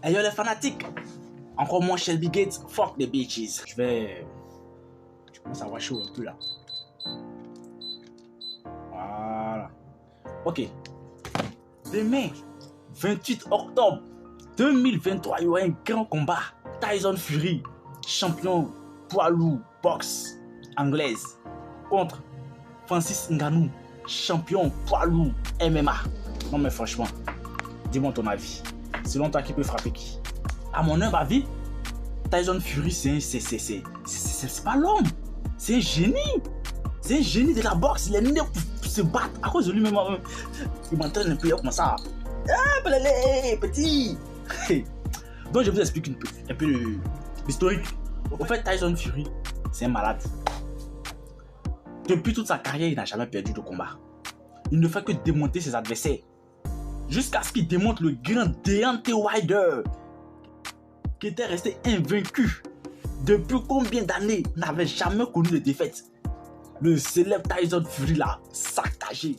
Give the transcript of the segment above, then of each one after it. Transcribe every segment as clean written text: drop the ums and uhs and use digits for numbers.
Et yo les fanatiques, encore moins Shelby Gates, fuck les bitches. Je commence à avoir chaud un peu là. Voilà. Ok. Demain, 28 octobre 2023, il y aura un grand combat. Tyson Fury, champion poids lourd boxe anglaise, contre Francis Ngannou, champion poids lourd MMA. Non mais franchement, dis-moi ton avis. Selon toi, qui peut frapper qui? À mon humble avis, Tyson Fury, c'est pas l'homme. C'est un génie. C'est un génie de la boxe. Il est né pour se battre. À cause de lui-même, il m'entraîne un peu comme ça. Ah, petit. Donc, je vous explique un peu l'historique. En fait, Tyson Fury, c'est un malade. Depuis toute sa carrière, il n'a jamais perdu de combat. Il ne fait que démonter ses adversaires. Jusqu'à ce qu'il démonte le grand Deontay Wilder, qui était resté invaincu. Depuis combien d'années n'avait jamais connu de défaite. Le célèbre Tyson Fury là, saccagé.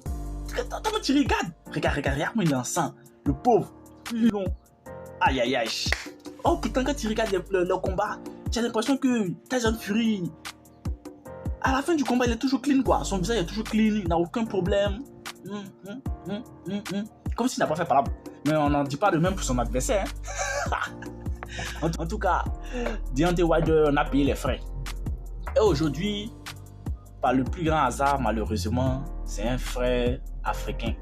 Comment tu regardes? Regarde comment il est en sang. Le pauvre, plus long. Aïe aïe aïe. Oh putain, quand tu regardes le combat, tu as l'impression que Tyson Fury, à la fin du combat, il est toujours clean quoi. Son visage est toujours clean, il n'a aucun problème. Comme s'il n'a pas fait palabre. Mais on n'en dit pas de même pour son adversaire. Hein. En tout cas, Deontay Wilder, on a payé les frais. Et aujourd'hui, par le plus grand hasard, malheureusement, c'est un frère africain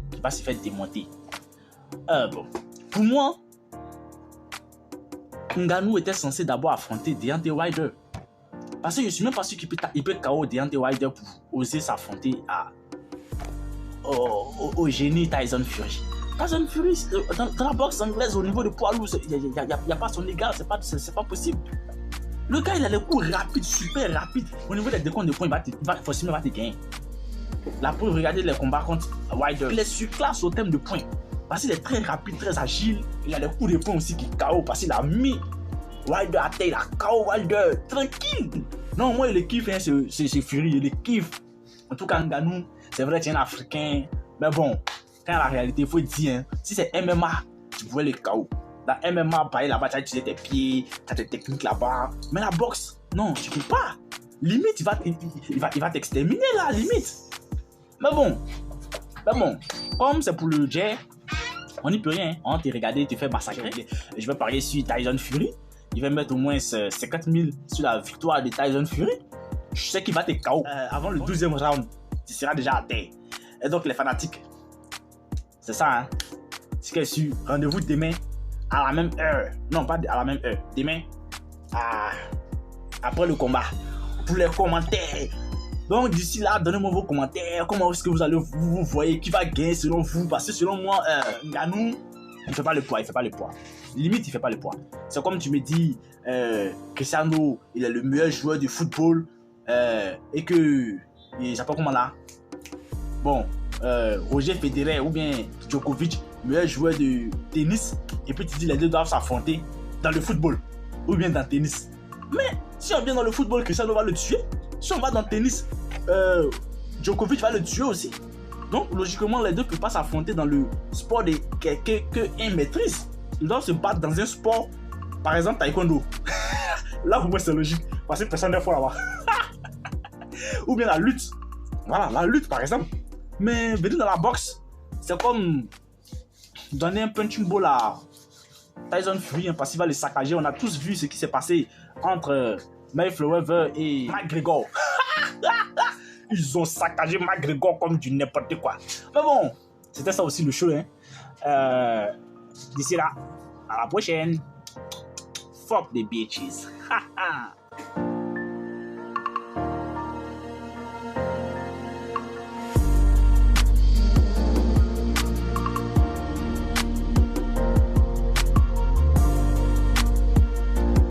qui va se faire démonter. Bon, pour moi, Ngannou était censé d'abord affronter Deontay Wilder. Parce que je ne suis même pas sûr qu'il peut KO Deontay Wilder pour oser s'affronter au génie Tyson Fury. Tyson Fury, dans la boxe anglaise, au niveau de poids lourd, il n'y a pas son égal, c'est pas possible. Le gars, il a les coups rapides, super rapides. Au niveau des décomptes de points, il va forcément te gagner. La preuve, regardez les combats contre Wilder. Il est surclasse au thème de points. Parce qu'il est très rapide, très agile. Il a les coups de poing aussi qui KO. Parce qu'il a mis Wilder à terre. Il a KO Wilder. Tranquille. Non, moi, il le kiffe, hein, c'est Fury. Il le kiffe. En tout cas, Ngannou, c'est vrai que c'est un Africain. Mais bon, quand la réalité, il faut dire, hein, si c'est MMA, tu pouvais le KO. Dans MMA, pareil, là-bas, tu as utilisé tes pieds, tu as tes techniques là-bas. Mais la boxe, non, tu peux pas. Limite, il va t'exterminer là, limite. Mais bon, comme c'est pour le jet, on n'y peut rien. On te regarder, il te fait massacrer. Je vais parier sur Tyson Fury. Il va mettre au moins 50 000 sur la victoire de Tyson Fury. Je sais qu'il va te KO. Avant le 12e round, tu seras déjà à terre. Et donc, les fanatiques, c'est ça, hein. Ce qui est sûr, rendez-vous demain à la même heure. Non, pas à la même heure. Demain, après le combat, pour les commentaires. Donc d'ici là, donnez-moi vos commentaires. Comment est-ce que vous allez vous voyez qui va gagner selon vous? Parce que selon moi, Ngannou, il fait pas le poids. Limite, il fait pas le poids. C'est comme tu me dis, Cristiano, il est le meilleur joueur de football et que, il s'appelle comment là? Bon, Roger Federer ou bien Djokovic, meilleur joueur de tennis. Et puis tu dis les deux doivent s'affronter dans le football ou bien dans le tennis. Mais si on vient dans le football, Cristiano va le tuer. Si on va dans le tennis, Djokovic va le tuer aussi. Donc logiquement, les deux ne peuvent pas s'affronter dans le sport qu'un maîtrise. Ils doivent se battre dans un sport, par exemple taekwondo. Là pour moi c'est logique, parce que personne n'est fort là-bas. Ou bien la lutte. Voilà, la lutte par exemple. Mais venir dans la boxe, c'est comme donner un punching ball à Tyson Fury, parce qu'il va le saccager. On a tous vu ce qui s'est passé entre Mayweather et McGregor. Ils ont saccagé McGregor comme du n'importe quoi. Mais bon, c'était ça aussi le show. Hein. D'ici là, à la prochaine. Fuck the bitches.